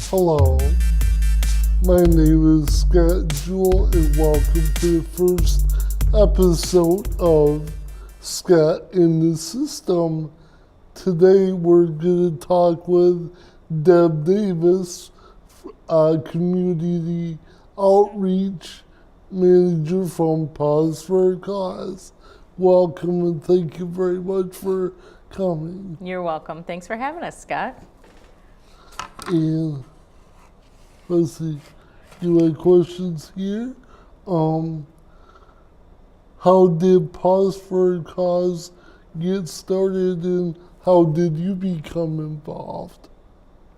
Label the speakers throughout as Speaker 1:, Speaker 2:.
Speaker 1: Hello, my name is Scott Jewell and welcome to the first episode of Scott in the System. Today we're going to talk with Deb Davis, Community Outreach Manager from Paws for a Cause. Welcome and thank you very much for coming.
Speaker 2: You're welcome. Thanks for having us, Scott.
Speaker 1: And let's see, you have questions here? How did Paws for a Cause get started and how did you become involved?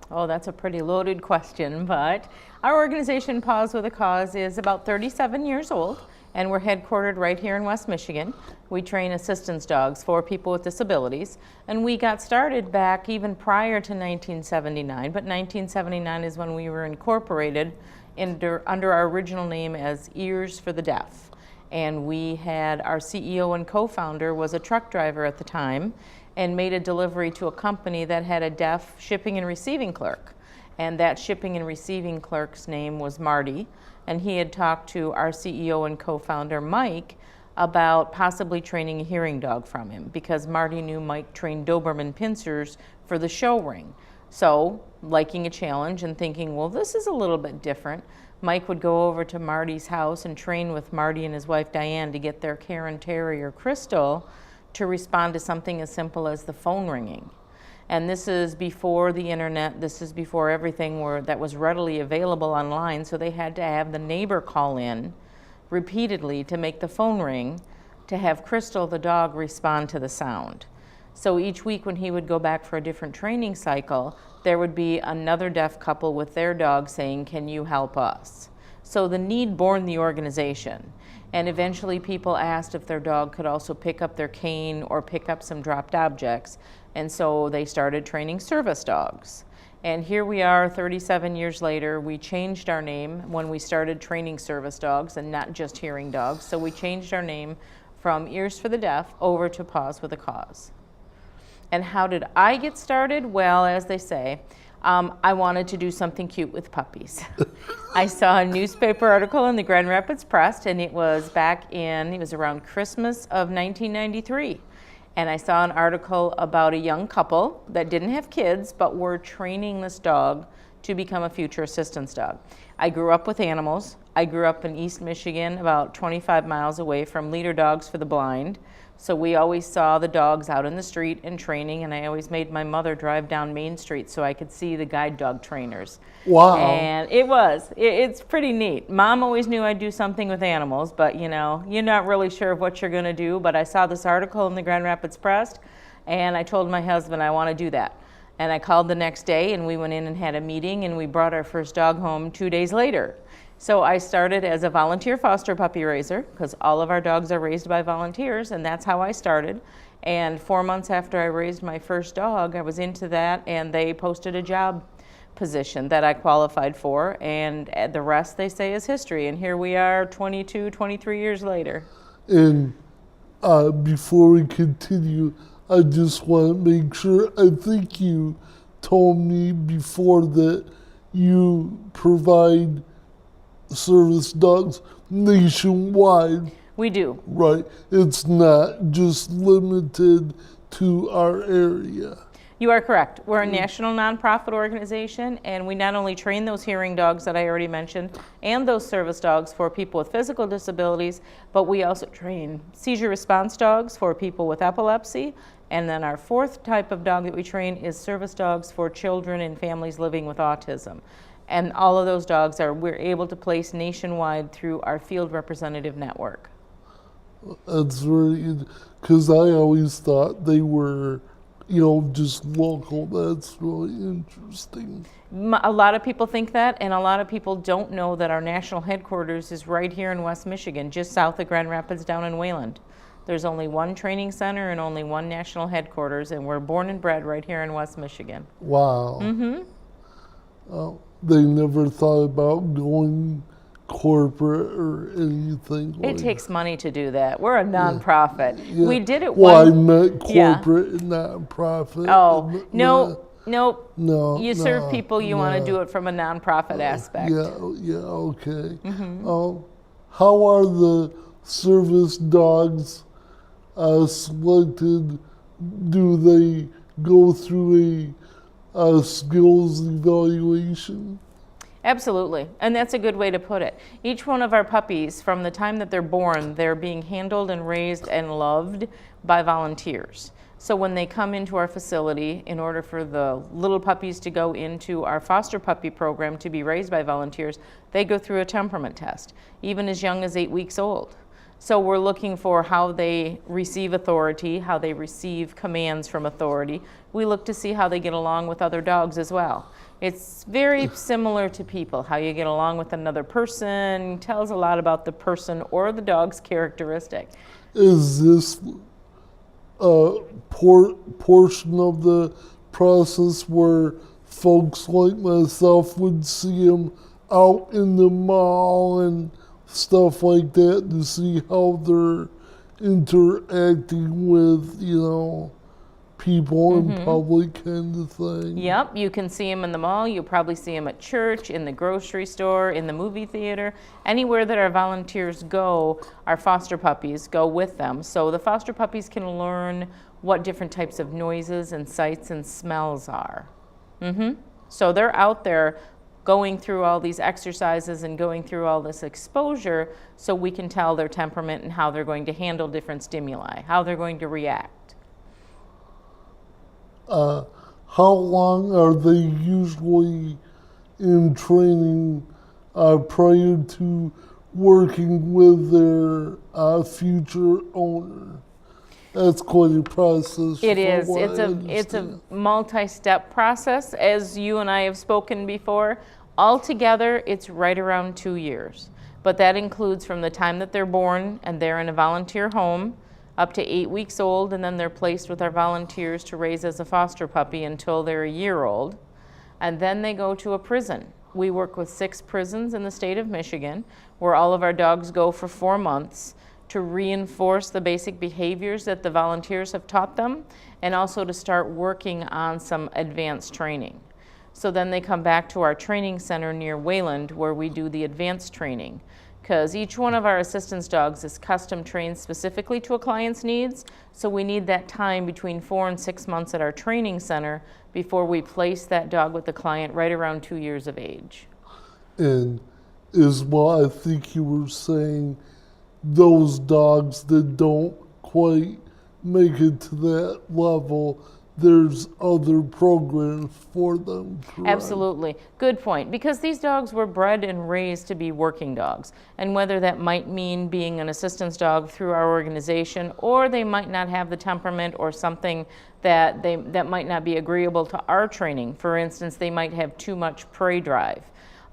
Speaker 2: Oh, that's a pretty loaded question, but our organization, Paws with a Cause, is about 37 years old, and we're headquartered right here in West Michigan. We train assistance dogs for people with disabilities, and we got started back even prior to 1979, but 1979 is when we were incorporated under our original name as Ears for the Deaf. And we had our CEO and co-founder was a truck driver at the time and made a delivery to a company that had a deaf shipping and receiving clerk. And that shipping and receiving clerk's name was Marty. And he had talked to our CEO and co-founder, Mike, about possibly training a hearing dog from him because Marty knew Mike trained Doberman pincers for the show ring. So, liking a challenge and thinking, well, this is a little bit different, Mike would go over to Marty's house and train with Marty and his wife Diane to get their Karen Terrier Crystal to respond to something as simple as the phone ringing. And this is before the internet, this is before everything that was readily available online, so they had to have the neighbor call in repeatedly to make the phone ring to have Crystal, the dog, respond to the sound. So each week when he would go back for a different training cycle, there would be another deaf couple with their dog saying, "Can you help us?" So the need born the organization. And eventually people asked if their dog could also pick up their cane or pick up some dropped objects. And so they started training service dogs. And here we are 37 years later. We changed our name when we started training service dogs and not just hearing dogs. So we changed our name from Ears for the Deaf over to Paws with a Cause. And how did I get started? Well, as they say, I wanted to do something cute with puppies. I saw a newspaper article in the Grand Rapids Press, and it was around Christmas of 1993. And I saw an article about a young couple that didn't have kids, but were training this dog to become a future assistance dog. I grew up with animals. I grew up in East Michigan, about 25 miles away from Leader Dogs for the Blind. So we always saw the dogs out in the street and training, and I always made my mother drive down Main Street so I could see the guide dog trainers.
Speaker 1: Wow.
Speaker 2: And it's pretty neat. Mom always knew I'd do something with animals, but you know, you're not really sure of what you're gonna do, but I saw this article in the Grand Rapids Press, and I told my husband I wanna do that. And I called the next day, and we went in and had a meeting, and we brought our first dog home 2 days later. So I started as a volunteer foster puppy raiser because all of our dogs are raised by volunteers, and that's how I started. And 4 months after I raised my first dog, I was into that, and they posted a job position that I qualified for, and the rest, they say, is history. And here we are 22, 23 years later.
Speaker 1: And before we continue, I just want to make sure, I think you told me before that you provide service dogs nationwide.
Speaker 2: We do.
Speaker 1: Right. It's not just limited to our area.
Speaker 2: You are correct. We're a national nonprofit organization, and we not only train those hearing dogs that I already mentioned and those service dogs for people with physical disabilities, but we also train seizure response dogs for people with epilepsy. And then our fourth type of dog that we train is service dogs for children and families living with autism. And all of those dogs we're able to place nationwide through our field representative network.
Speaker 1: That's really, because I always thought they were, just local. That's really interesting.
Speaker 2: A lot of people think that, and a lot of people don't know that our national headquarters is right here in West Michigan, just south of Grand Rapids down in Wayland. There's only one training center and only one national headquarters, and we're born and bred right here in West Michigan.
Speaker 1: Wow.
Speaker 2: Mm-hmm.
Speaker 1: They never thought about going corporate or anything like that.
Speaker 2: It takes money to do that. We're a nonprofit.
Speaker 1: Yeah.
Speaker 2: We did it
Speaker 1: I meant corporate and not profit.
Speaker 2: Oh, no. Nope.
Speaker 1: No.
Speaker 2: You serve people, you want to do it from a nonprofit aspect.
Speaker 1: Yeah, okay. How are the service dogs selected? Do they go through a skills evaluation?
Speaker 2: Absolutely, and that's a good way to put it. Each one of our puppies, from the time that they're born, they're being handled and raised and loved by volunteers. So when they come into our facility, in order for the little puppies to go into our foster puppy program to be raised by volunteers, they go through a temperament test, even as young as 8 weeks old. So we're looking for how they receive authority, how they receive commands from authority. We look to see how they get along with other dogs as well. It's very similar to people. How you get along with another person tells a lot about the person or the dog's characteristic.
Speaker 1: Is this a portion of the process where folks like myself would see them out in the mall and stuff like that to see how they're interacting with, people in public kind of thing?
Speaker 2: Yep, you can see them in the mall. You'll probably see them at church, in the grocery store, in the movie theater. Anywhere that our volunteers go, our foster puppies go with them. So the foster puppies can learn what different types of noises and sights and smells are. So they're out there going through all these exercises and going through all this exposure so we can tell their temperament and how they're going to handle different stimuli, how they're going to react.
Speaker 1: How long are they usually in training prior to working with their future owner? That's quite a process.
Speaker 2: It is. It's a multi-step process, as you and I have spoken before. Altogether, it's right around 2 years. But that includes from the time that they're born and they're in a volunteer home up to 8 weeks old, and then they're placed with our volunteers to raise as a foster puppy until they're a year old. And then they go to a prison. We work with 6 prisons in the state of Michigan, where all of our dogs go for 4 months to reinforce the basic behaviors that the volunteers have taught them, and also to start working on some advanced training. So then they come back to our training center near Wayland, where we do the advanced training. Because each one of our assistance dogs is custom trained specifically to a client's needs, so we need that time between 4 and 6 months at our training center before we place that dog with the client right around 2 years of age.
Speaker 1: And is what I think you were saying, those dogs that don't quite make it to that level, there's other programs for them, correct?
Speaker 2: Absolutely. Good point. Because these dogs were bred and raised to be working dogs. And whether that might mean being an assistance dog through our organization, or they might not have the temperament or something that might not be agreeable to our training. For instance, they might have too much prey drive.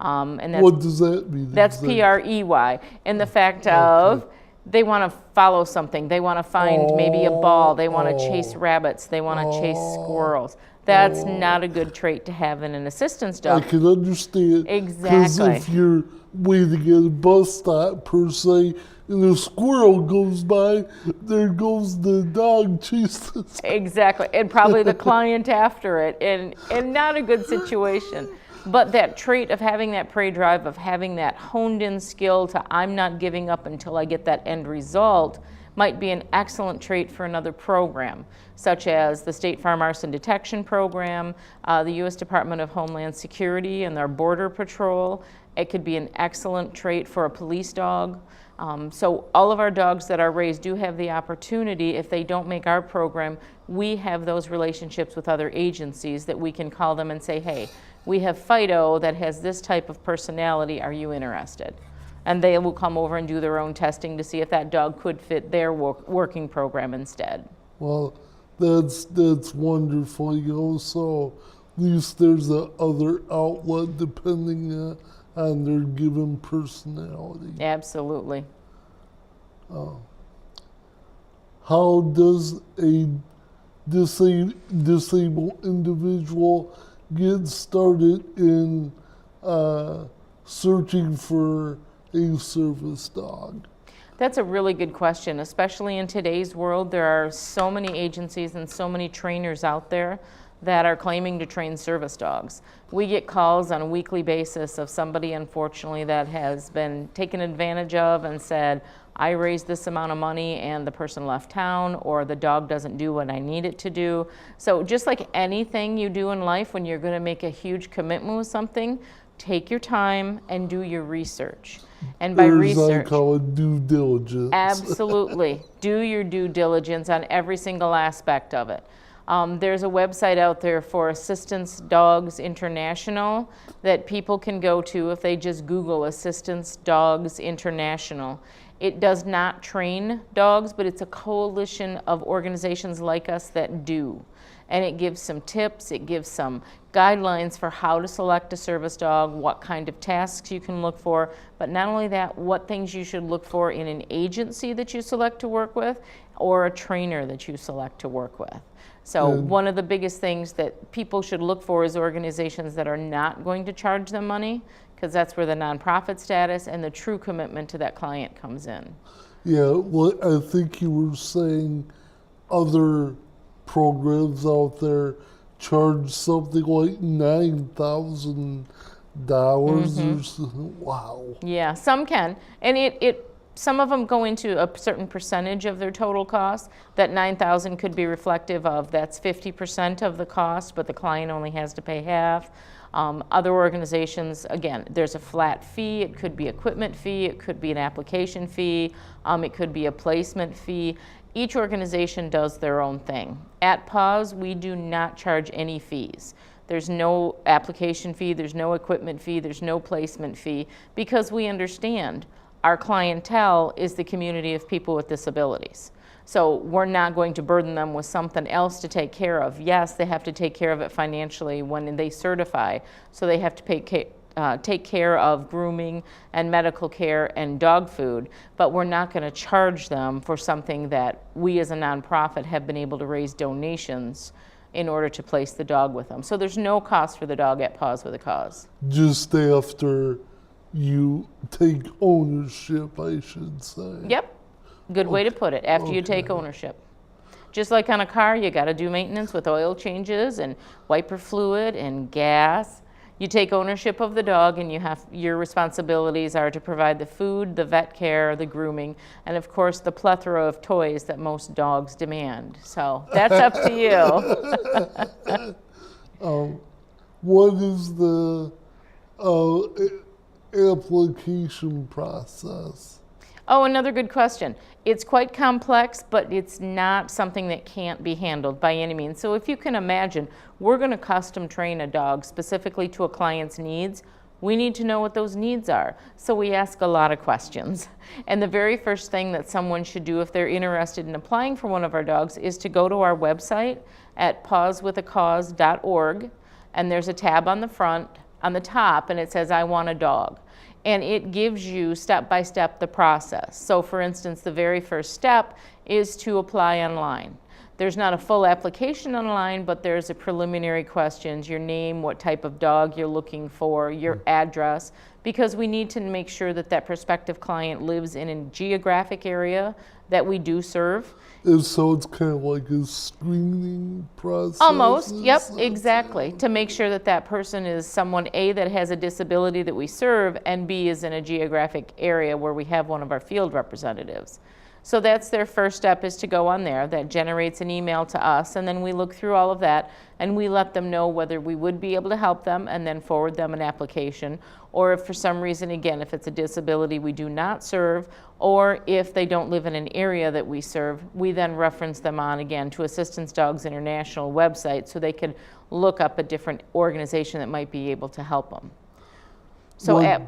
Speaker 2: And that's,
Speaker 1: what does that mean?
Speaker 2: That's P-R-E-Y. And the fact of they want to follow something. They want to find maybe a ball. They want to chase rabbits. They want to chase squirrels. That's not a good trait to have in an assistance dog.
Speaker 1: I can understand.
Speaker 2: Exactly.
Speaker 1: Because if you're waiting at a bus stop, per se, and a squirrel goes by, there goes the dog chases.
Speaker 2: Exactly. And probably the client after it. And not a good situation. But that trait of having that prey drive, of having that honed in skill to I'm not giving up until I get that end result, might be an excellent trait for another program, such as the State Farm Arson Detection Program, the U.S. Department of Homeland Security and their Border Patrol. It could be an excellent trait for a police dog. So all of our dogs that are raised do have the opportunity, if they don't make our program, we have those relationships with other agencies that we can call them and say, hey, we have Fido that has this type of personality, are you interested? And they will come over and do their own testing to see if that dog could fit their working program instead.
Speaker 1: Well, that's wonderful, so at least there's a other outlet depending on their given personality.
Speaker 2: Absolutely.
Speaker 1: How does a disabled individual get started in searching for a service dog?
Speaker 2: That's a really good question, especially in today's world. There are so many agencies and so many trainers out there that are claiming to train service dogs. We get calls on a weekly basis of somebody, unfortunately, that has been taken advantage of and said, I raised this amount of money and the person left town, or the dog doesn't do what I need it to do. So just like anything you do in life, when you're going to make a huge commitment with something, take your time and do your research. And by research,
Speaker 1: I call it due diligence.
Speaker 2: Absolutely. Do your due diligence on every single aspect of it. There's a website out there for Assistance Dogs International that people can go to if they just Google Assistance Dogs International. It does not train dogs, but it's a coalition of organizations like us that do. And it gives some tips, it gives some guidelines for how to select a service dog, what kind of tasks you can look for, but not only that, what things you should look for in an agency that you select to work with or a trainer that you select to work with. So one of the biggest things that people should look for is organizations that are not going to charge them money, because that's where the nonprofit status and the true commitment to that client comes in.
Speaker 1: Yeah, well, I think you were saying other programs out there charge something like $9,000 or something. Wow.
Speaker 2: Yeah, some can. And some of them go into a certain percentage of their total cost. That $9,000 could be reflective of that's 50% of the cost, but the client only has to pay half. Other organizations, again, there's a flat fee. It could be equipment fee. It could be an application fee. It could be a placement fee. Each organization does their own thing. At Paws, we do not charge any fees. There's no application fee, there's no equipment fee, there's no placement fee, because we understand our clientele is the community of people with disabilities. So we're not going to burden them with something else to take care of. Yes, they have to take care of it financially when they certify, so they have to take care of grooming and medical care and dog food, but we're not going to charge them for something that we as a nonprofit have been able to raise donations in order to place the dog with them. So there's no cost for the dog at Paws with a Cause.
Speaker 1: Just after you take ownership, I should say.
Speaker 2: Yep. Good way to put it, after you take ownership. Just like on a car, you got to do maintenance with oil changes and wiper fluid and gas. You take ownership of the dog, and your responsibilities are to provide the food, the vet care, the grooming, and of course the plethora of toys that most dogs demand. So that's up to you.
Speaker 1: What is the application process?
Speaker 2: Oh, another good question. It's quite complex, but it's not something that can't be handled by any means. So if you can imagine, we're going to custom train a dog specifically to a client's needs. We need to know what those needs are. So we ask a lot of questions. And the very first thing that someone should do if they're interested in applying for one of our dogs is to go to our website at pawswithacause.org, and there's a tab on the top, and it says, I want a dog. And it gives you step-by-step the process. So for instance, the very first step is to apply online. There's not a full application online, but there's a preliminary questions, your name, what type of dog you're looking for, your address, because we need to make sure that that prospective client lives in a geographic area that we do serve.
Speaker 1: And so it's kind of like a screening process?
Speaker 2: Almost, yep, exactly. To make sure that that person is someone, A, that has a disability that we serve, and B, is in a geographic area where we have one of our field representatives. So that's their first step, is to go on there. That generates an email to us, and then we look through all of that, and we let them know whether we would be able to help them and then forward them an application, or if for some reason, again, if it's a disability we do not serve, or if they don't live in an area that we serve, we then reference them on, again, to Assistance Dogs International website so they can look up a different organization that might be able to help them. So
Speaker 1: I'm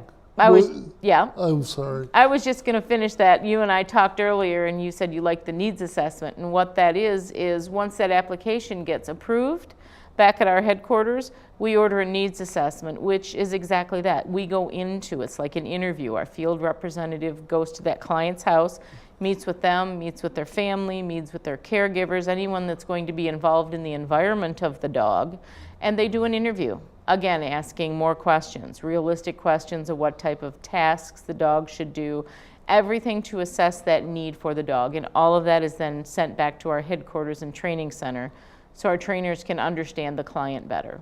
Speaker 1: sorry.
Speaker 2: I was just going to finish that. You and I talked earlier, and you said you like the needs assessment. And what that is once that application gets approved, back at our headquarters, we order a needs assessment, which is exactly that. We go into, it's like an interview. Our field representative goes to that client's house, meets with them, meets with their family, meets with their caregivers, anyone that's going to be involved in the environment of the dog, and they do an interview. Again, asking more questions, realistic questions of what type of tasks the dog should do, everything to assess that need for the dog. And all of that is then sent back to our headquarters and training center so our trainers can understand the client better.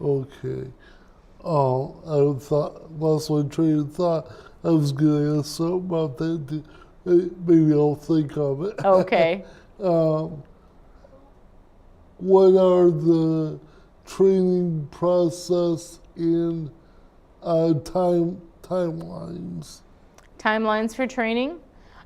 Speaker 1: Okay. I thought, lost my train of thought. I was going to ask something about that too. Maybe I'll think of it.
Speaker 2: Okay.
Speaker 1: What are the training process and timelines?
Speaker 2: Timelines for training?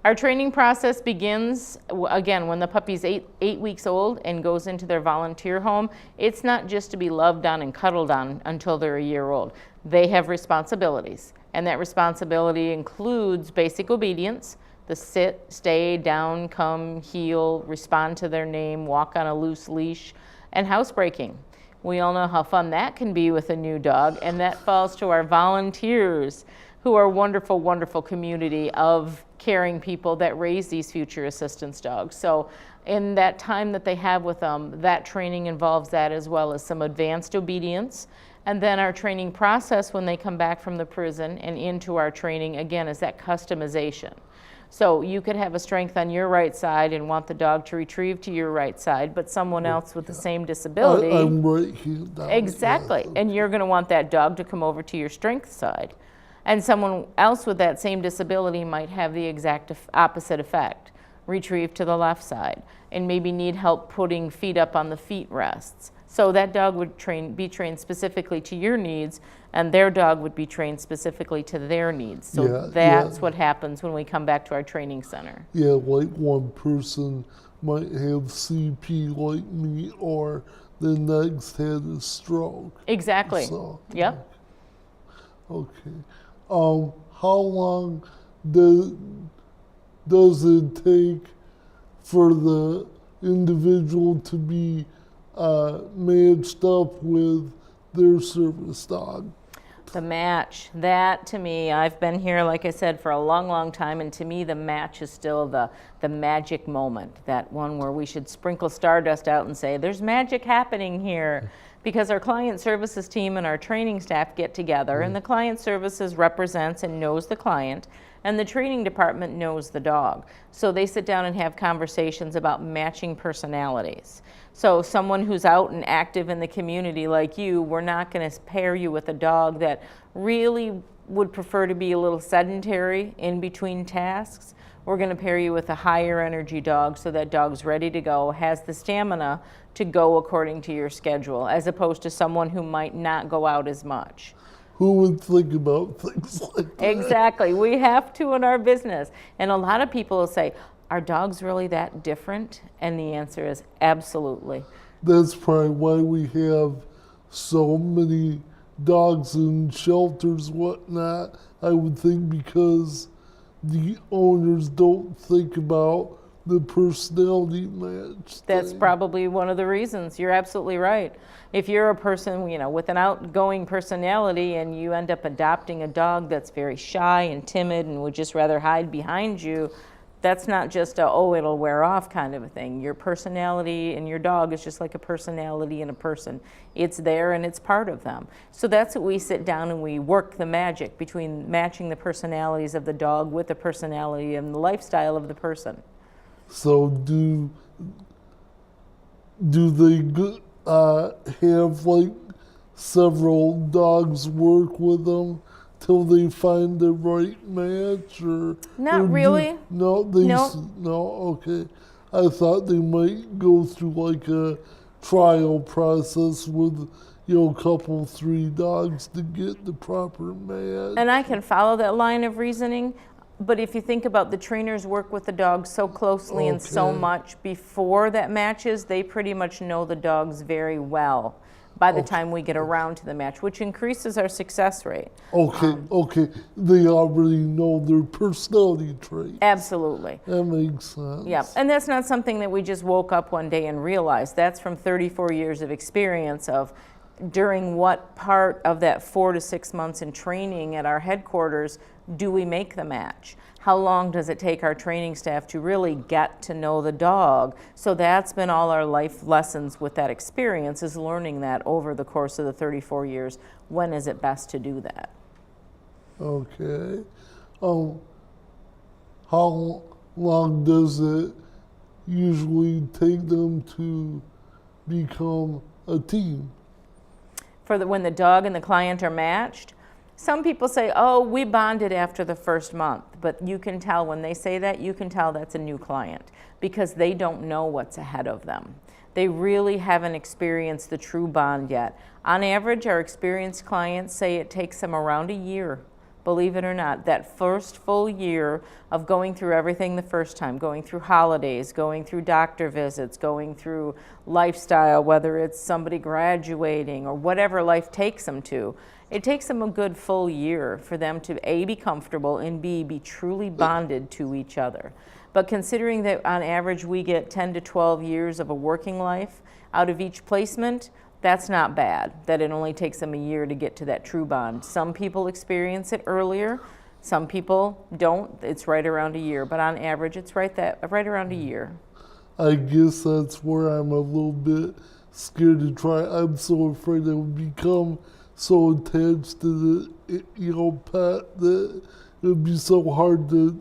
Speaker 2: Our training process begins, again, when the puppy's eight weeks old and goes into their volunteer home. It's not just to be loved on and cuddled on until they're a year old. They have responsibilities, and that responsibility includes basic obedience, the sit, stay, down, come, heel, respond to their name, walk on a loose leash, and housebreaking. We all know how fun that can be with a new dog, and that falls to our volunteers, who are a wonderful, wonderful community of caring people that raise these future assistance dogs. So in that time that they have with them, that training involves that, as well as some advanced obedience. And then our training process when they come back from the prison and into our training, again, is that customization. So you could have a strength on your right side and want the dog to retrieve to your right side, but someone else with the same disability.
Speaker 1: I'm right here.
Speaker 2: Exactly.
Speaker 1: Yeah.
Speaker 2: And you're going to want that dog to come over to your strength side. And someone else with that same disability might have the exact opposite effect. Retrieve to the left side and maybe need help putting feet up on the feet rests. So that dog would be trained specifically to your needs, and their dog would be trained specifically to their needs. So that's what happens when we come back to our training center.
Speaker 1: Yeah, like one person might have CP like me, or the next had a stroke.
Speaker 2: Exactly.
Speaker 1: So,
Speaker 2: Yep.
Speaker 1: Okay. How long does it take for the individual to be matched up with their service dog?
Speaker 2: The match, that to me, I've been here, like I said, for a long, long time, and to me the match is still the magic moment, that one where we should sprinkle stardust out and say, there's magic happening here. Because our client services team and our training staff get together, and the client services represents and knows the client, and the training department knows the dog. So they sit down and have conversations about matching personalities. So someone who's out and active in the community like you, we're not going to pair you with a dog that really would prefer to be a little sedentary in between tasks. We're going to pair you with a higher energy dog, so that dog's ready to go, has the stamina to go according to your schedule, as opposed to someone who might not go out as much.
Speaker 1: Who would think about things like that?
Speaker 2: Exactly. We have to in our business. And a lot of people will say, are dogs really that different? And the answer is absolutely.
Speaker 1: That's probably why we have so many dogs in shelters, whatnot. I would think because the owners don't think about the personality match.
Speaker 2: That's probably one of the reasons. You're absolutely right. If you're a person, with an outgoing personality, and you end up adopting a dog that's very shy and timid and would just rather hide behind you, that's not just it'll wear off kind of a thing. Your personality and your dog is just like a personality in a person. It's there and it's part of them. So that's what we sit down and we work the magic between matching the personalities of the dog with the personality and the lifestyle of the person.
Speaker 1: So do they have like several dogs work with them till they find the right match, or
Speaker 2: not really?
Speaker 1: No. Okay. I thought they might go through like a trial process with a couple, 3 dogs to get the proper match.
Speaker 2: And I can follow that line of reasoning. But if you think about, the trainers work with the dogs so closely and so much before that matches, they pretty much know the dogs very well by the time we get around to the match, which increases our success rate.
Speaker 1: Okay. They already know their personality traits.
Speaker 2: Absolutely.
Speaker 1: That makes sense.
Speaker 2: Yeah, and that's not something that we just woke up one day and realized. That's from 34 years of experience of during what part of that 4 to 6 months in training at our headquarters do we make the match? How long does it take our training staff to really get to know the dog? So that's been all our life lessons with that experience, is learning that over the course of the 34 years. When is it best to do that?
Speaker 1: Okay. How long does it usually take them to become a team?
Speaker 2: When the dog and the client are matched, some people say, oh, we bonded after the first month, but you can tell when they say that, you can tell that's a new client because they don't know what's ahead of them. They really haven't experienced the true bond yet. On average, our experienced clients say it takes them around a year, believe it or not, that first full year of going through everything the first time, going through holidays, going through doctor visits, going through lifestyle, whether it's somebody graduating or whatever life takes them to. It takes them a good full year for them to A, be comfortable, and B, be truly bonded to each other. But considering that on average we get 10 to 12 years of a working life out of each placement, that's not bad, that it only takes them a year to get to that true bond. Some people experience it earlier, some people don't. It's right around a year, but on average it's right around a year.
Speaker 1: I guess that's where I'm a little bit scared to try. I'm so afraid I would become so attached to the pet that it would be so hard to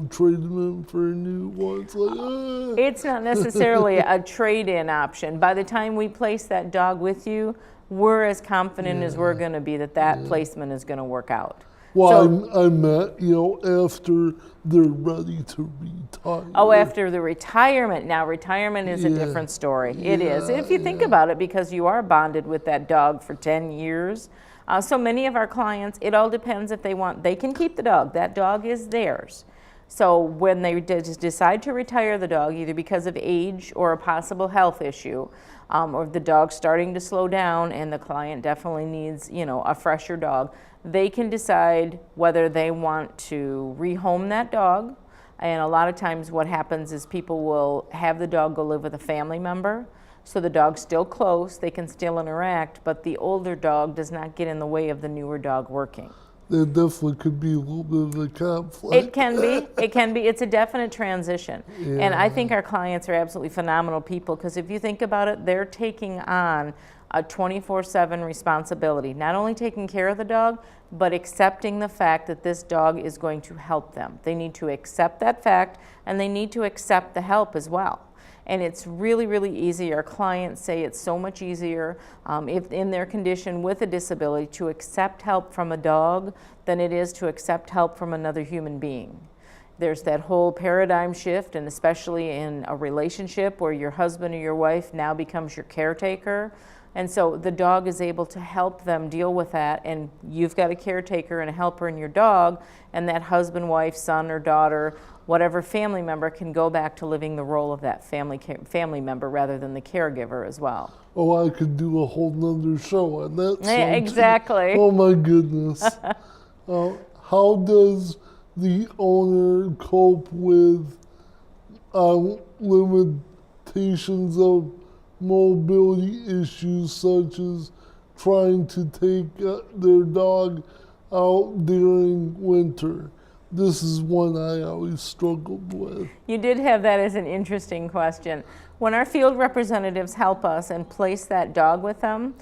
Speaker 1: trade them in for a new one. It's like, ah.
Speaker 2: It's not necessarily a trade-in option. By the time we place that dog with you, we're as confident as we're going to be that placement is going to work out.
Speaker 1: Well, I meant, after they're ready to retire.
Speaker 2: Oh, after the retirement. Now, retirement is a different story. It is. If you think about it, because you are bonded with that dog for 10 years. So many of our clients, it all depends if they can keep the dog. That dog is theirs. So when they decide to retire the dog, either because of age or a possible health issue, or the dog's starting to slow down and the client definitely needs, a fresher dog, they can decide whether they want to rehome that dog. And a lot of times what happens is people will have the dog go live with a family member. So the dog's still close, they can still interact, but the older dog does not get in the way of the newer dog working.
Speaker 1: There definitely could be a little bit of a conflict.
Speaker 2: It can be. It's a definite transition. Yeah. And I think our clients are absolutely phenomenal people because if you think about it, they're taking on a 24/7 responsibility, not only taking care of the dog, but accepting the fact that this dog is going to help them. They need to accept that fact and they need to accept the help as well. And it's really, really easy. Our clients say it's so much easier if in their condition with a disability to accept help from a dog than it is to accept help from another human being. There's that whole paradigm shift, and especially in a relationship where your husband or your wife now becomes your caretaker. And so the dog is able to help them deal with that, and you've got a caretaker and a helper in your dog, and that husband, wife, son, or daughter, whatever family member can go back to living the role of that family member rather than the caregiver as well.
Speaker 1: Oh, I could do a whole nother show on that.
Speaker 2: Yeah, exactly.
Speaker 1: Oh my goodness. How does the owner cope with limitations of mobility issues such as trying to take their dog out during winter? This is one I always struggled with.
Speaker 2: You did have that as an interesting question. When our field representatives help us and place that dog with them,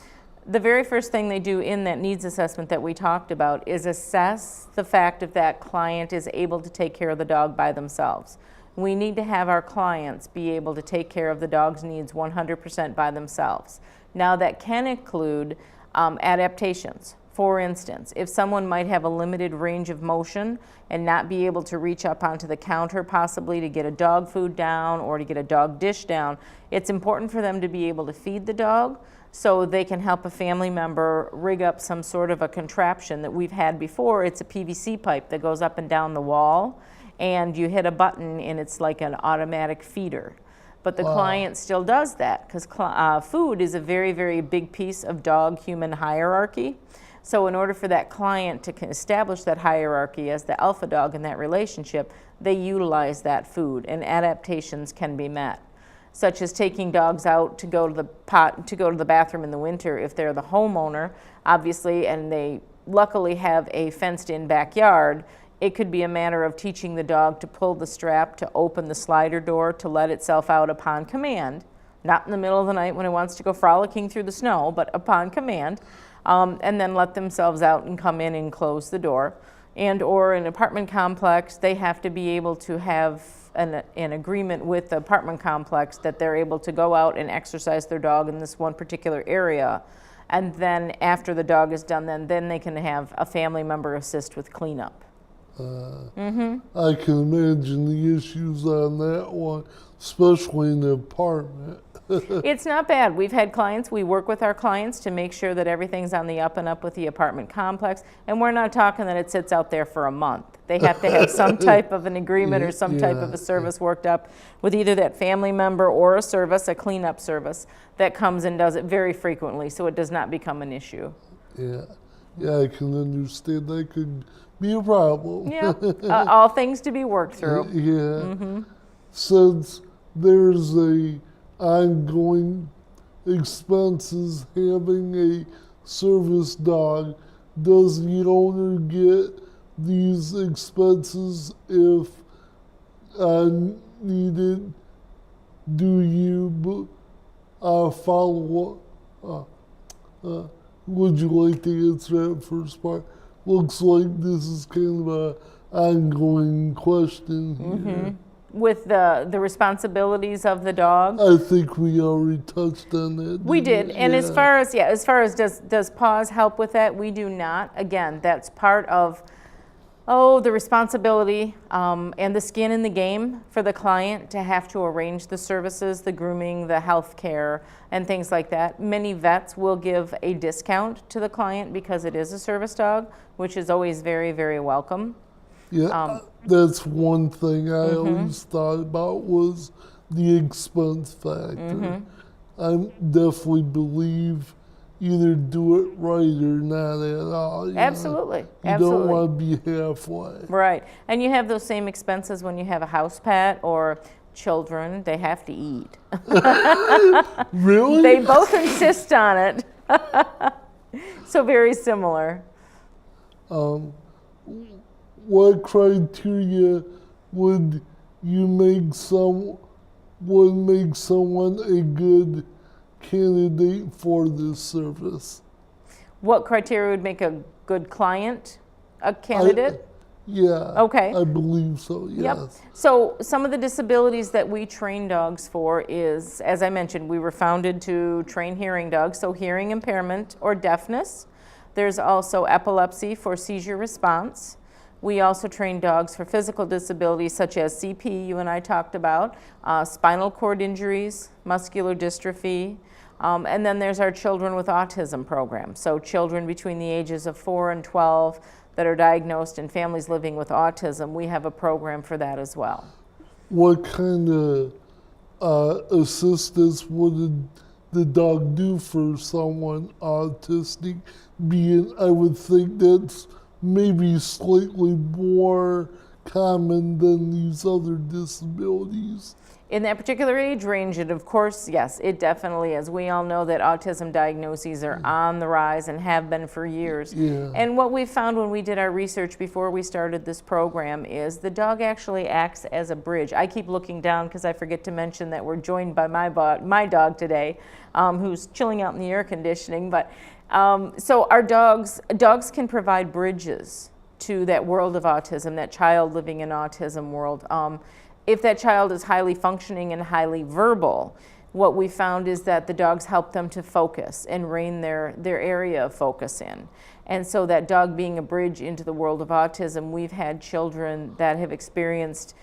Speaker 2: the very first thing they do in that needs assessment that we talked about is assess the fact if that client is able to take care of the dog by themselves. We need to have our clients be able to take care of the dog's needs 100% by themselves. Now that can include adaptations. For instance, if someone might have a limited range of motion and not be able to reach up onto the counter possibly to get a dog food down or to get a dog dish down, it's important for them to be able to feed the dog so they can help a family member rig up some sort of a contraption that we've had before. It's a PVC pipe that goes up and down the wall, and you hit a button and it's like an automatic feeder. But the client still does that because food is a very, very big piece of dog-human hierarchy. So in order for that client to establish that hierarchy as the alpha dog in that relationship, they utilize that food, and adaptations can be met, such as taking dogs out to go to the bathroom in the winter if they're the homeowner, obviously, and they luckily have a fenced-in backyard. It could be a matter of teaching the dog to pull the strap, to open the slider door, to let itself out upon command, not in the middle of the night when it wants to go frolicking through the snow, but upon command. And then let themselves out and come in and close the door. And or in an apartment complex, they have to be able to have an agreement with the apartment complex that they're able to go out and exercise their dog in this one particular area. And then after the dog is done, then they can have a family member assist with cleanup.
Speaker 1: I can imagine the issues on that one, especially in the apartment.
Speaker 2: It's not bad. We've had clients, we work with our clients to make sure that everything's on the up and up with the apartment complex. And we're not talking that it sits out there for a month. They have to have some type of an agreement or some type of a service worked up with either that family member or a service, a cleanup service, that comes and does it very frequently so it does not become an issue.
Speaker 1: Yeah, I can understand that could be a problem.
Speaker 2: Yeah, all things to be worked through.
Speaker 1: Yeah. Since there's a ongoing expenses having a service dog, does the owner get these expenses if needed? Do you follow up? Would you like to answer that first part? Looks like this is kind of an ongoing question here.
Speaker 2: With the responsibilities of the dog?
Speaker 1: I think we already touched on that.
Speaker 2: We did, and as far as does Paws help with that, we do not. Again, that's part of the responsibility and the skin in the game for the client to have to arrange the services, the grooming, the health care, and things like that. Many vets will give a discount to the client because it is a service dog, which is always very, very welcome.
Speaker 1: Yeah, that's one thing I always thought about was the expense factor. I definitely believe either do it right or not at all.
Speaker 2: Absolutely.
Speaker 1: You don't want to be halfway.
Speaker 2: Right. And you have those same expenses when you have a house pet or children. They have to eat.
Speaker 1: Really?
Speaker 2: They both insist on it. So very similar.
Speaker 1: What criteria would make someone a good candidate for this service?
Speaker 2: What criteria would make a good client a candidate?
Speaker 1: Okay. I believe so, yes.
Speaker 2: Yep. So some of the disabilities that we train dogs for is, as I mentioned, we were founded to train hearing dogs, so hearing impairment or deafness. There's also epilepsy for seizure response. We also train dogs for physical disabilities such as CP, you and I talked about, spinal cord injuries, muscular dystrophy, and then there's our children with autism program. So children between the ages of 4 and 12 that are diagnosed and families living with autism, we have a program for that as well.
Speaker 1: What kind of assistance would the dog do for someone autistic? Being, I would think that's maybe slightly more common than these other disabilities.
Speaker 2: In that particular age range, and of course, yes, it definitely is. We all know that autism diagnoses are on the rise and have been for years. And what we found when we did our research before we started this program is the dog actually acts as a bridge. I keep looking down because I forget to mention that we're joined by my dog today, who's chilling out in the air conditioning. But so our dogs can provide bridges to that world of autism, that child living in autism world. If that child is highly functioning and highly verbal, what we found is that the dogs help them to focus and rein their area of focus in. And so that dog being a bridge into the world of autism, we've had children that have experienced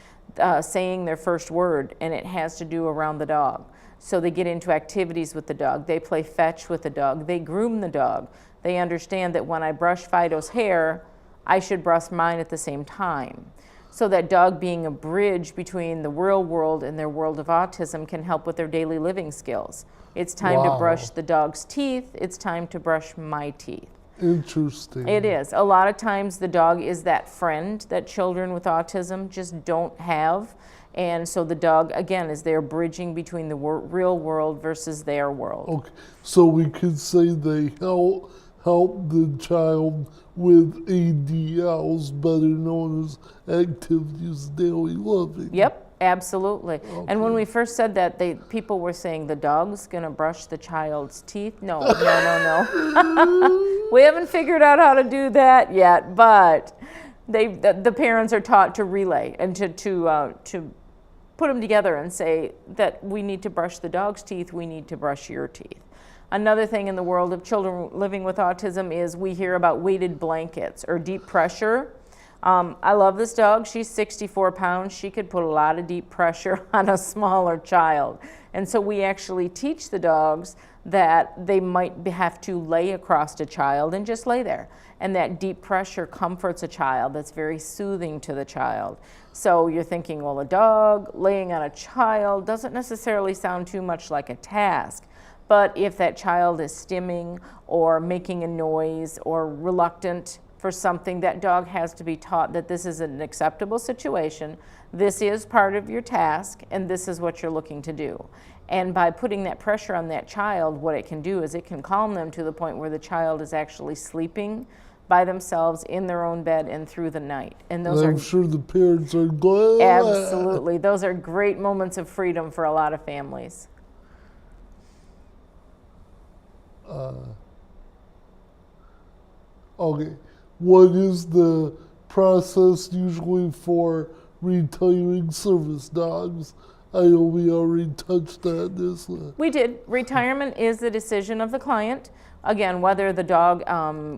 Speaker 2: saying their first word, and it has to do around the dog. So they get into activities with the dog. They play fetch with the dog. They groom the dog. They understand that when I brush Fido's hair, I should brush mine at the same time. So that dog being a bridge between the real world and their world of autism can help with their daily living skills. It's time to brush the dog's teeth. It's time to brush my teeth.
Speaker 1: Interesting.
Speaker 2: It is. A lot of times the dog is that friend that children with autism just don't have. And so the dog, again, is there bridging between the real world versus their world.
Speaker 1: Okay, so we could say they help the child with ADLs, better known as activities of daily living.
Speaker 2: Yep, absolutely. Okay. And when we first said that, people were saying the dog's gonna brush the child's teeth. No. We haven't figured out how to do that yet, but the parents are taught to relay and to put them together and say that we need to brush the dog's teeth, we need to brush your teeth. Another thing in the world of children living with autism is we hear about weighted blankets or deep pressure. I love this dog. She's 64 pounds. She could put a lot of deep pressure on a smaller child. And so we actually teach the dogs that they might have to lay across a child and just lay there. And that deep pressure comforts a child. That's very soothing to the child. So you're thinking, well, a dog laying on a child doesn't necessarily sound too much like a task. But if that child is stimming or making a noise or reluctant for something, that dog has to be taught that this is an acceptable situation, this is part of your task, and this is what you're looking to do. And by putting that pressure on that child, what it can do is it can calm them to the point where the child is actually sleeping by themselves in their own bed and through the night. And those
Speaker 1: I'm sure the parents are glad.
Speaker 2: Absolutely. Those are great moments of freedom for a lot of families.
Speaker 1: Okay, what is the process usually for retiring service dogs? I know we already touched on this.
Speaker 2: We did. Retirement is the decision of the client. Again, whether the dog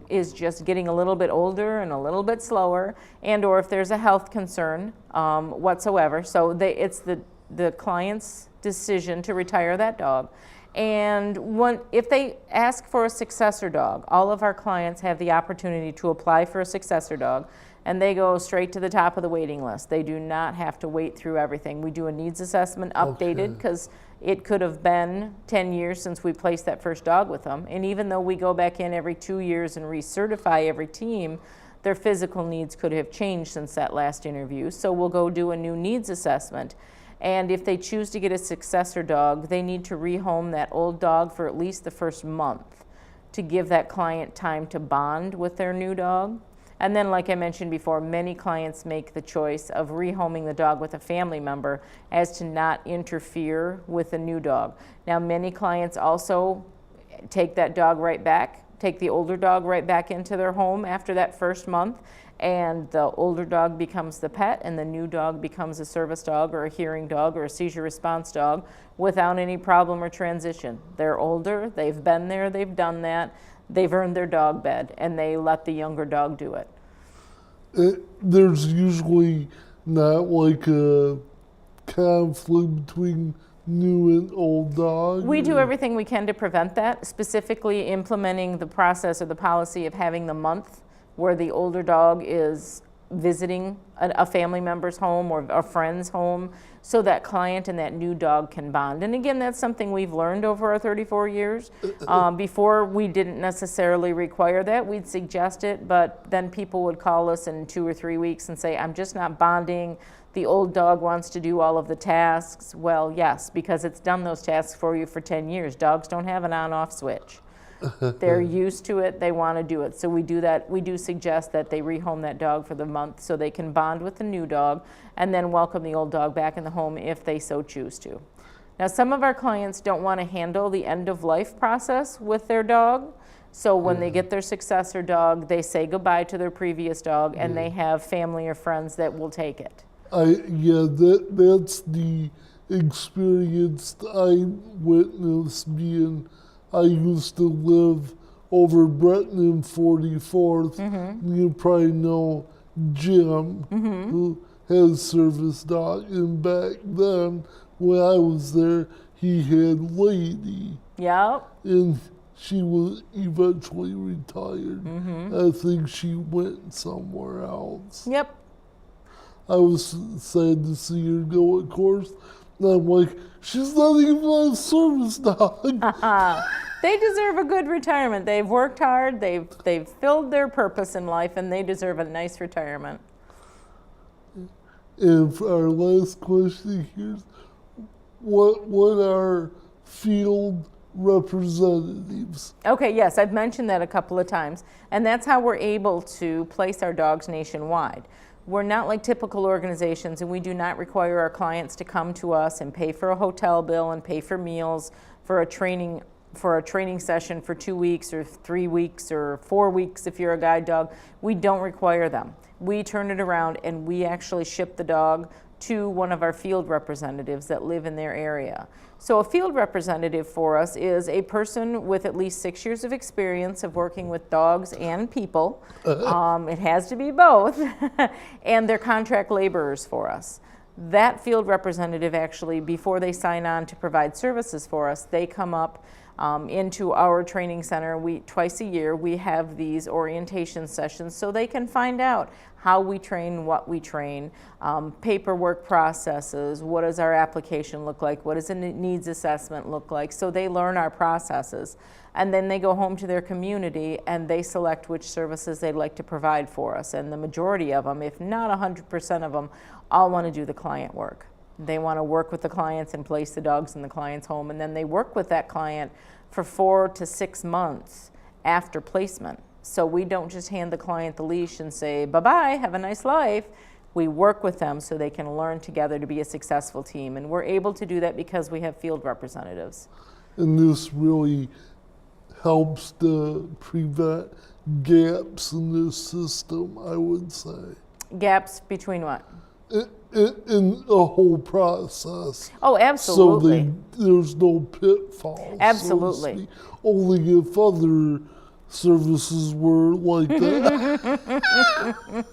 Speaker 2: is just getting a little bit older and a little bit slower, and or if there's a health concern whatsoever. So it's the client's decision to retire that dog. And if they ask for a successor dog, all of our clients have the opportunity to apply for a successor dog, and they go straight to the top of the waiting list. They do not have to wait through everything. We do a needs assessment updated because it could have been 10 years since we placed that first dog with them. And even though we go back in every 2 years and recertify every team, their physical needs could have changed since that last interview. So we'll go do a new needs assessment. And if they choose to get a successor dog, they need to rehome that old dog for at least the first month to give that client time to bond with their new dog. And then, like I mentioned before, many clients make the choice of rehoming the dog with a family member as to not interfere with the new dog. Now, many clients also take that dog right back, take the older dog right back into their home after that first month, and the older dog becomes the pet and the new dog becomes a service dog or a hearing dog or a seizure response dog without any problem or transition. They're older, they've been there, they've done that, they've earned their dog bed, and they let the younger dog do it.
Speaker 1: There's usually not like a conflict between new and old dogs.
Speaker 2: We do everything we can to prevent that, specifically implementing the process or the policy of having the month where the older dog is visiting a family member's home or a friend's home so that client and that new dog can bond. And again, that's something we've learned over our 34 years. Before, we didn't necessarily require that. We'd suggest it, but then people would call us in 2 or 3 weeks and say, I'm just not bonding. The old dog wants to do all of the tasks. Well, yes, because it's done those tasks for you for 10 years. Dogs don't have an on-off switch. They're used to it, they want to do it. So we do that. We do suggest that they rehome that dog for the month so they can bond with the new dog and then welcome the old dog back in the home if they so choose to. Now, some of our clients don't want to handle the end of life process with their dog. So when they get their successor dog, they say goodbye to their previous dog and they have family or friends that will take it.
Speaker 1: That's the experience I witnessed being. I used to live over Bretton 44th. You probably know Jim, who has service dog. And back then, when I was there, he had Lady.
Speaker 2: Yep.
Speaker 1: And she was eventually retired. I think she went somewhere else.
Speaker 2: Yep.
Speaker 1: I was sad to see her go, of course. And I'm like, she's not even a service dog.
Speaker 2: They deserve a good retirement. They've worked hard, they've filled their purpose in life, and they deserve a nice retirement.
Speaker 1: And for our last question here, what are field representatives?
Speaker 2: Okay, yes, I've mentioned that a couple of times, and that's how we're able to place our dogs nationwide. We're not like typical organizations, and we do not require our clients to come to us and pay for a hotel bill and pay for meals for a training session for 2 weeks or 3 weeks or 4 weeks if you're a guide dog. We don't require them. We turn it around and we actually ship the dog to one of our field representatives that live in their area. So a field representative for us is a person with at least 6 years of experience of working with dogs and people. It has to be both. And they're contract laborers for us. That field representative actually, before they sign on to provide services for us, they come up into our training center. Twice a year we have these orientation sessions so they can find out how we train, what we train, paperwork processes, what does our application look like, what does a needs assessment look like, so they learn our processes. And then they go home to their community and they select which services they'd like to provide for us. And the majority of them, if not 100% of them, all want to do the client work. They want to work with the clients and place the dogs in the client's home, and then they work with that client for 4 to 6 months after placement. So we don't just hand the client the leash and say, bye-bye, have a nice life. We work with them so they can learn together to be a successful team. And we're able to do that because we have field representatives.
Speaker 1: And this really helps to prevent gaps in the system, I would say.
Speaker 2: Gaps between what?
Speaker 1: In the whole process.
Speaker 2: Oh, absolutely.
Speaker 1: So there's no pitfalls.
Speaker 2: Absolutely.
Speaker 1: So to speak. Only if other services were like that.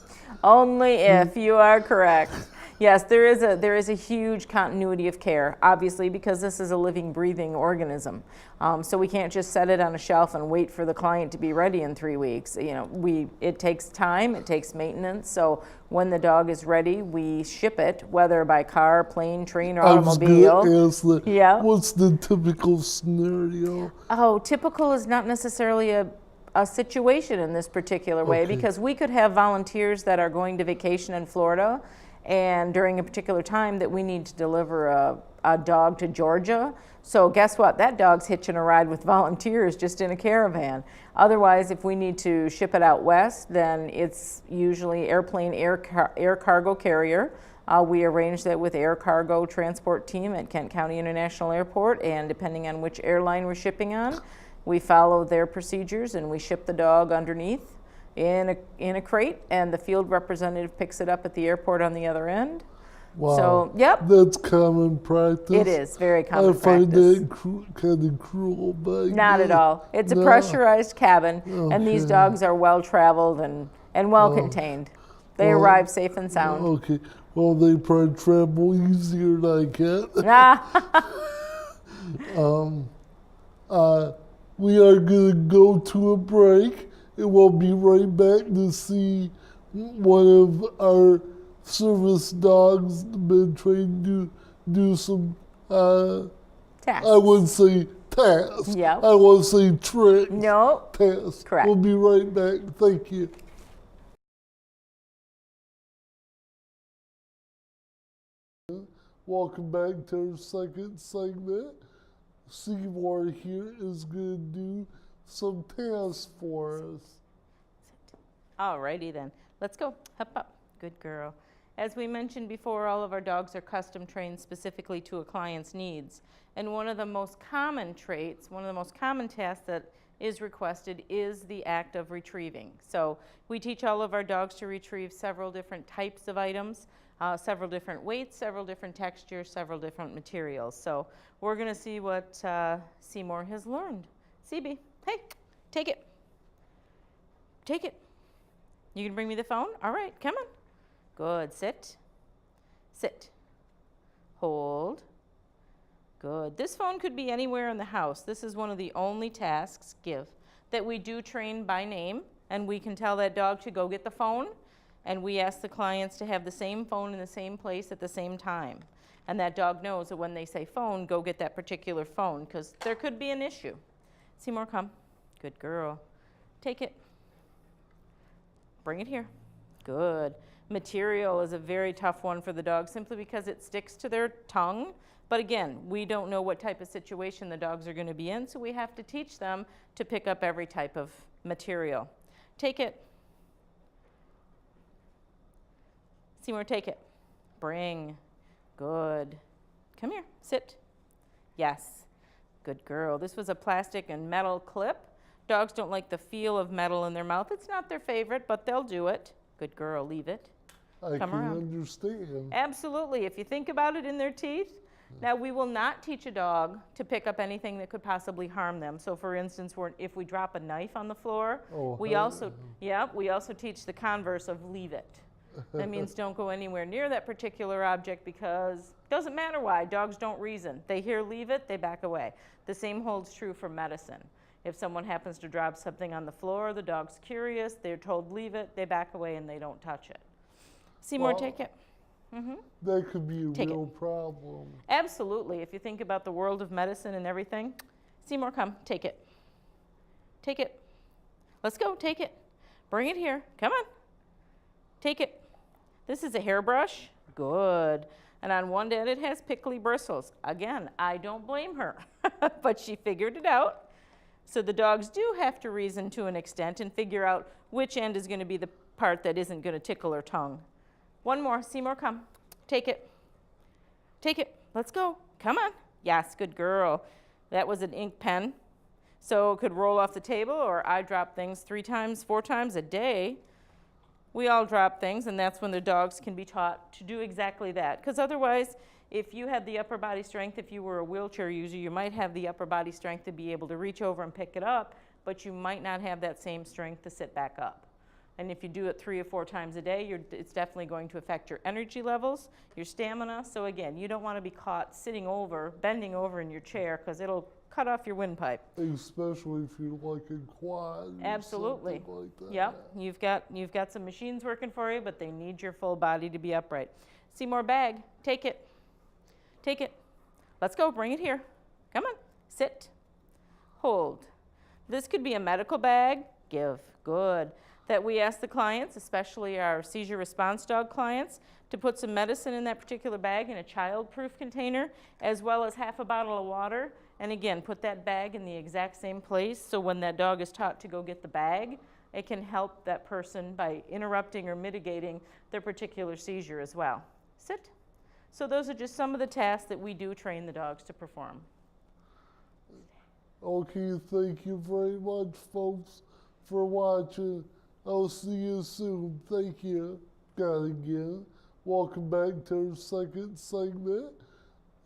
Speaker 2: Only if, you are correct. Yes, there is a huge continuity of care, obviously, because this is a living, breathing organism. So we can't just set it on a shelf and wait for the client to be ready in 3 weeks. You know, it takes time, it takes maintenance. So when the dog is ready, we ship it, whether by car, plane, train, or automobile.
Speaker 1: I was going to ask that.
Speaker 2: Yeah.
Speaker 1: What's the typical scenario?
Speaker 2: Oh, typical is not necessarily a situation in this particular way, because we could have volunteers that are going to vacation in Florida, and during a particular time that we need to deliver a dog to Georgia. So guess what? That dog's hitching a ride with volunteers just in a caravan. Otherwise, if we need to ship it out west, then it's usually airplane, air cargo carrier. We arrange that with air cargo transport team at Kent County International Airport, and depending on which airline we're shipping on, we follow their procedures and we ship the dog underneath in a crate, and the field representative picks it up at the airport on the other end.
Speaker 1: Wow.
Speaker 2: So, yep.
Speaker 1: That's common practice.
Speaker 2: It is very common practice.
Speaker 1: I find that kind of cruel, but
Speaker 2: not at all. It's a pressurized cabin, and these dogs are well traveled and well contained. They arrive safe and sound.
Speaker 1: Okay. Well, they probably travel easier than I can. We are going to go to a break, and we'll be right back to see one of our service dogs been trained to do some
Speaker 2: tasks.
Speaker 1: I wouldn't say tasks.
Speaker 2: Yep.
Speaker 1: I want to say tricks.
Speaker 2: No.
Speaker 1: Tasks.
Speaker 2: Correct.
Speaker 1: We'll be right back. Thank you. Welcome back to our second segment. Seymour here is going to do some tasks for us.
Speaker 2: Alrighty then, let's go. Hop up. Good girl. As we mentioned before, all of our dogs are custom trained specifically to a client's needs. And one of the most common traits, one of the most common tasks that is requested is the act of retrieving. So we teach all of our dogs to retrieve several different types of items, several different weights, several different textures, several different materials. So we're going to see what Seymour has learned. CB, hey, take it. Take it. You can bring me the phone? All right, come on. Good. Sit. Sit. Hold. Good. This phone could be anywhere in the house. This is one of the only tasks, that we do train by name, and we can tell that dog to go get the phone, and we ask the clients to have the same phone in the same place at the same time. And that dog knows that when they say phone, go get that particular phone, because there could be an issue. Seymour, come. Good girl. Take it. Bring it here. Good. Material is a very tough one for the dog simply because it sticks to their tongue. But again, we don't know what type of situation the dogs are going to be in, so we have to teach them to pick up every type of material. Take it. Seymour, take it. Bring. Good. Come here. Sit. Yes. Good girl. This was a plastic and metal clip. Dogs don't like the feel of metal in their mouth. It's not their favorite, but they'll do it. Good girl. Leave it.
Speaker 1: I
Speaker 2: Come
Speaker 1: can
Speaker 2: around.
Speaker 1: understand.
Speaker 2: Absolutely. If you think about it in their teeth. Now, we will not teach a dog to pick up anything that could possibly harm them. So, for instance, if we drop a knife on the floor, we also teach the converse of leave it. That means don't go anywhere near that particular object because it doesn't matter why. Dogs don't reason. They hear leave it, they back away. The same holds true for medicine. If someone happens to drop something on the floor, the dog's curious, they're told leave it, they back away and they don't touch it. Seymour, take it.
Speaker 1: That could be a
Speaker 2: Take
Speaker 1: real problem.
Speaker 2: Absolutely. If you think about the world of medicine and everything, Seymour, come, take it. Take it. Let's go, take it. Bring it here. Come on. Take it. This is a hairbrush. Good. And on one end it has pickly bristles. Again, I don't blame her, but she figured it out. So the dogs do have to reason to an extent and figure out which end is going to be the part that isn't going to tickle her tongue. One more. Seymour, come. Take it. Take it. Let's go. Come on. Yes, good girl. That was an ink pen. So it could roll off the table, or I drop things 3 times, 4 times a day. We all drop things, and that's when the dogs can be taught to do exactly that. Because otherwise, if you had the upper body strength, if you were a wheelchair user, you might have the upper body strength to be able to reach over and pick it up, but you might not have that same strength to sit back up. And if you do it 3 or 4 times a day, it's definitely going to affect your energy levels, your stamina. So again, you don't want to be caught bending over in your chair, because it'll cut off your windpipe.
Speaker 1: Especially if you're like a quad.
Speaker 2: Absolutely.
Speaker 1: Or something like that.
Speaker 2: Yep. You've got some machines working for you, but they need your full body to be upright. Seymour, bag. Take it. Take it. Let's go. Bring it here. Come on. Sit. Hold. This could be a medical bag. Give. Good. That we ask the clients, especially our seizure response dog clients, to put some medicine in that particular bag in a child-proof container, as well as half a bottle of water. And again, put that bag in the exact same place, so when that dog is taught to go get the bag, it can help that person by interrupting or mitigating their particular seizure as well. Sit. So those are just some of the tasks that we do train the dogs to perform.
Speaker 1: Okay, thank you very much, folks, for watching. I'll see you soon. Thank you. Got it again. Welcome back to our second segment.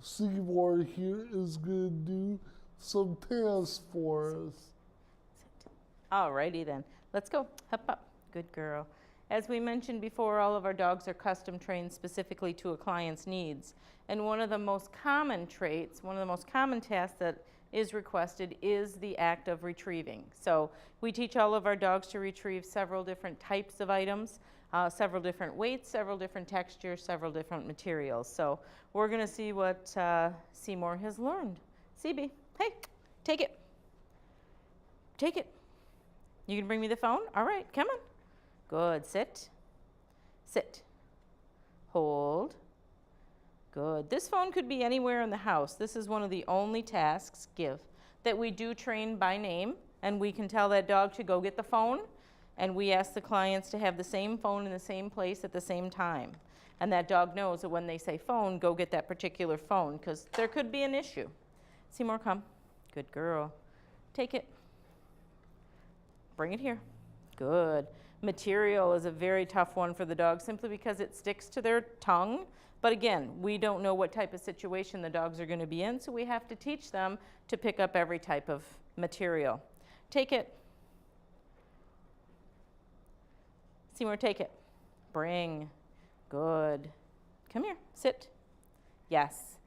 Speaker 1: Seymour here is going to do some tasks for us.
Speaker 2: Alrighty then. Let's go. Hop up. Good girl. As we mentioned before, all of our dogs are custom trained specifically to a client's needs. And one of the most common traits, one of the most common tasks that is requested is the act of retrieving. So we teach all of our dogs to retrieve several different types of items, several different weights, several different textures, several different materials. So we're going to see what Seymour has learned. CB, hey, take it. Take it. You can bring me the phone? All right, come on. Good. Sit. Sit. Hold. Good. This phone could be anywhere in the house. This is one of the only tasks, give, that we do train by name, and we can tell that dog to go get the phone, and we ask the clients to have the same phone in the same place at the same time. And that dog knows that when they say phone, go get that particular phone, because there could be an issue. Seymour, come. Good girl. Take it. Bring it here. Good. Material is a very tough one for the dog simply because it sticks to their tongue. But again, we don't know what type of situation the dogs are going to be in, so we have to teach them to pick up every type of material. Take it. Seymour, take it. Bring. Good. Come here. Sit. Yes.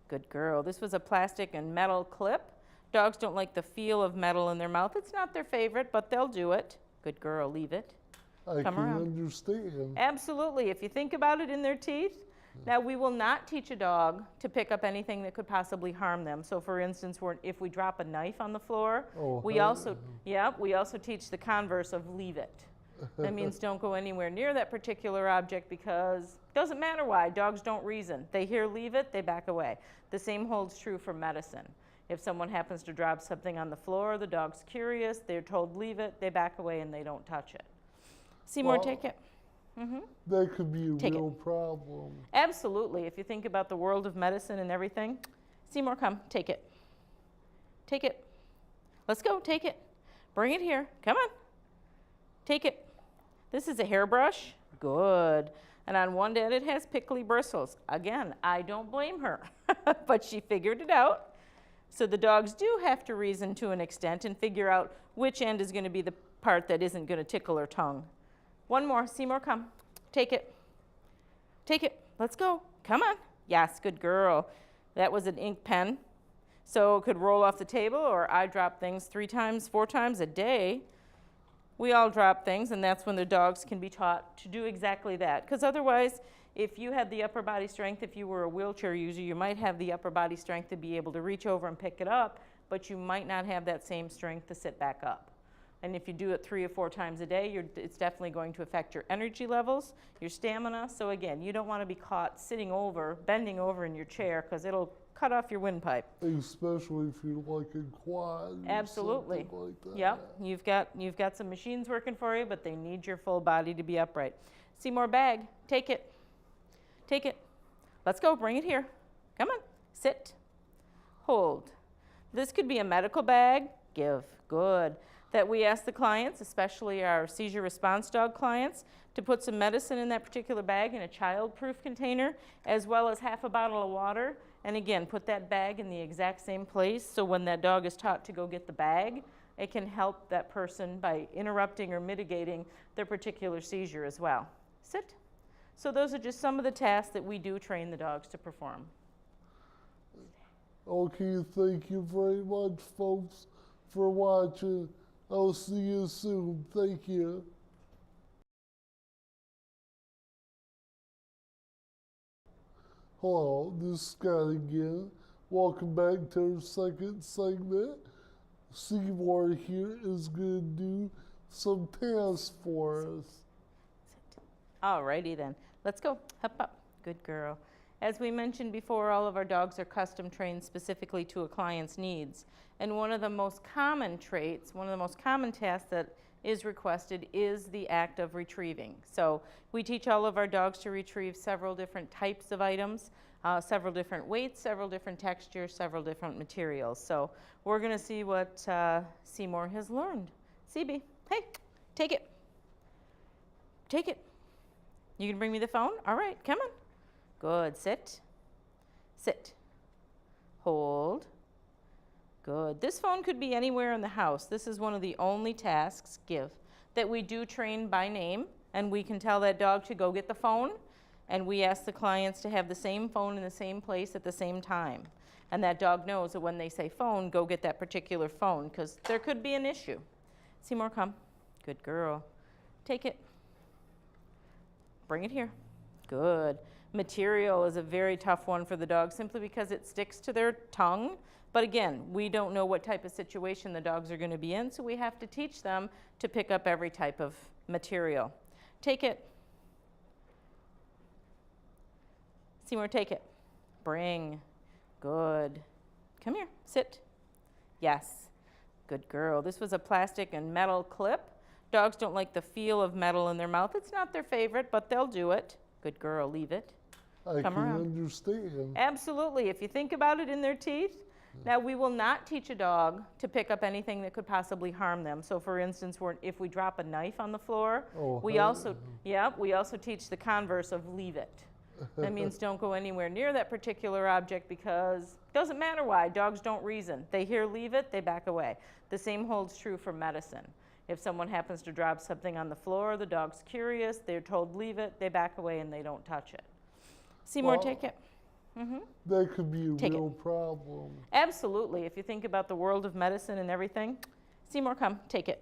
Speaker 2: Good girl. This was a plastic and metal clip. Dogs don't like the feel of metal in their mouth. It's not their favorite, but they'll do it. Good girl. Leave it.
Speaker 1: I
Speaker 2: Come
Speaker 1: can
Speaker 2: around.
Speaker 1: understand.
Speaker 2: Absolutely. If you think about it in their teeth. Now, we will not teach a dog to pick up anything that could possibly harm them. So, for instance, if we drop a knife on the floor, we also teach the converse of leave it. That means don't go anywhere near that particular object because it doesn't matter why. Dogs don't reason. They hear leave it, they back away. The same holds true for medicine. If someone happens to drop something on the floor, the dog's curious, they're told leave it, they back away and they don't touch it. Seymour, take it.
Speaker 1: That could be a
Speaker 2: Take
Speaker 1: real problem.
Speaker 2: Absolutely. If you think about the world of medicine and everything, Seymour, come. Take it. Take it. Let's go. Take it. Bring it here. Come on. Take it. This is a hairbrush. Good. And on one end, it has pickly bristles. Again, I don't blame her, but she figured it out. So the dogs do have to reason to an extent and figure out which end is going to be the part that isn't going to tickle her tongue. One more. Seymour, come. Take it. Take it. Let's go. Come on. Yes, good girl. That was an ink pen. So it could roll off the table, or I drop things 3 times, 4 times a day. We all drop things, and that's when the dogs can be taught to do exactly that. Because otherwise, if you had the upper body strength, if you were a wheelchair user, you might have the upper body strength to be able to reach over and pick it up, but you might not have that same strength to sit back up. And if you do it 3 or 4 times a day, it's definitely going to affect your energy levels, your stamina. So again, you don't want to be caught sitting over, bending over in your chair, because it'll cut off your windpipe.
Speaker 1: Especially if you're like a quad.
Speaker 2: Absolutely.
Speaker 1: Or something like that.
Speaker 2: Yep. You've got some machines working for you, but they need your full body to be upright. Seymour, bag. Take it. Take it. Let's go. Bring it here. Come on. Sit. Hold. This could be a medical bag. Give. Good. That we ask the clients, especially our seizure response dog clients, to put some medicine in that particular bag in a child-proof container, as well as half a bottle of water. And again, put that bag in the exact same place, so when that dog is taught to go get the bag, it can help that person by interrupting or mitigating their particular seizure as well. Sit. So those are just some of the tasks that we do train the dogs to perform.
Speaker 1: Okay, thank you very much, folks, for watching. I'll see you soon. Thank you. Hello, this is Scott again. Welcome back to our second segment. Seymour here is going to do some tasks for us.
Speaker 2: Alrighty then, let's go. Hop up. Good girl. As we mentioned before, all of our dogs are custom trained specifically to a client's needs. And one of the most common traits, one of the most common tasks that is requested is the act of retrieving. So we teach all of our dogs to retrieve several different types of items, several different weights, several different textures, several different materials. So we're going to see what Seymour has learned. CB, hey, take it. Take it. You can bring me the phone? All right, come on. Good. Sit. Sit. Hold. Good. This phone could be anywhere in the house. This is one of the only tasks, give, that we do train by name, and we can tell that dog to go get the phone, and we ask the clients to have the same phone in the same place at the same time. And that dog knows that when they say phone, go get that particular phone, because there could be an issue. Seymour, come. Good girl. Take it. Bring it here. Good. Material is a very tough one for the dog simply because it sticks to their tongue. But again, we don't know what type of situation the dogs are going to be in, so we have to teach them to pick up every type of material. Take it. Seymour, take it. Bring. Good. Come here. Sit. Yes. Good girl. This was a plastic and metal clip. Dogs don't like the feel of metal in their mouth. It's not their favorite, but they'll do it. Good girl. Leave it.
Speaker 1: I can understand.
Speaker 2: Absolutely. If you think about it in their teeth. Now, we will not teach a dog to pick up anything that could possibly harm them. So, for instance, if we drop a knife on the floor, we also teach the converse of leave it. That means don't go anywhere near that particular object because it doesn't matter why. Dogs don't reason. They hear leave it, they back away. The same holds true for medicine. If someone happens to drop something on the floor, the dog's curious, they're told leave it, they back away and they don't touch it. Seymour, take it.
Speaker 1: That could be a real problem.
Speaker 2: Absolutely. If you think about the world of medicine and everything, Seymour, come. Take it.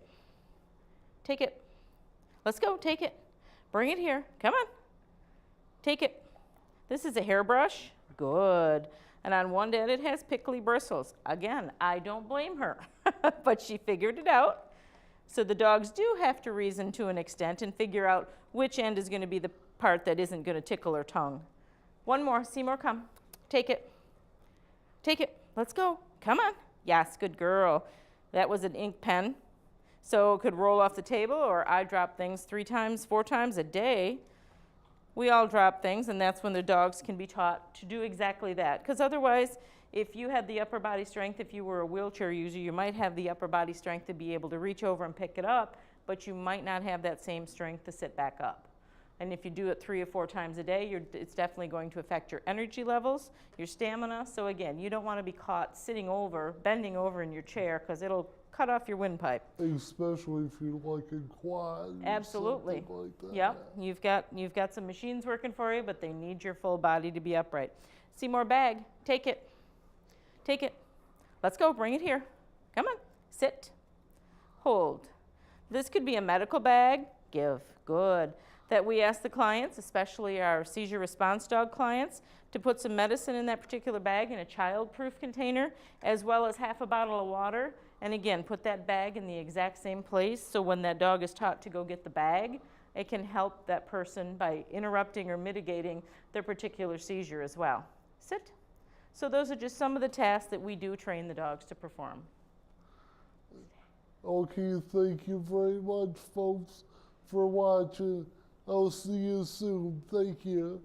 Speaker 2: Take it. Let's go. Take it. Bring it here. Come on. Take it. This is a hairbrush. Good. And on one end, it has pickly bristles. Again, I don't blame her, but she figured it out. So the dogs do have to reason to an extent and figure out which end is going to be the part that isn't going to tickle her tongue. One more. Seymour, come. Take it. Take it. Let's go. Come on. Yes, good girl. That was an ink pen. So it could roll off the table, or I drop things 3 times, 4 times a day. We all drop things, and that's when the dogs can be taught to do exactly that. Because otherwise, if you had the upper body strength, if you were a wheelchair user, you might have the upper body strength to be able to reach over and pick it up, but you might not have that same strength to sit back up. And if you do it 3 or 4 times a day, it's definitely going to affect your energy levels, your stamina. So again, you don't want to be caught sitting over, bending over in your chair, because it'll cut off your windpipe.
Speaker 1: Especially if you're like in quad or
Speaker 2: Absolutely.
Speaker 1: something like that.
Speaker 2: Yep. You've got some machines working for you, but they need your full body to be upright. Seymour, bag. Take it. Take it. Let's go. Bring it here. Come on. Sit. Hold. This could be a medical bag. Give. Good. That we ask the clients, especially our seizure response dog clients, to put some medicine in that particular bag in a child-proof container, as well as half a bottle of water. And again, put that bag in the exact same place, so when that dog is taught to go get the bag, it can help that person by interrupting or mitigating their particular seizure as well. Sit. So those are just some of the tasks that we do train the dogs to perform.
Speaker 1: Okay, thank you very much, folks, for watching. I'll see you soon. Thank you.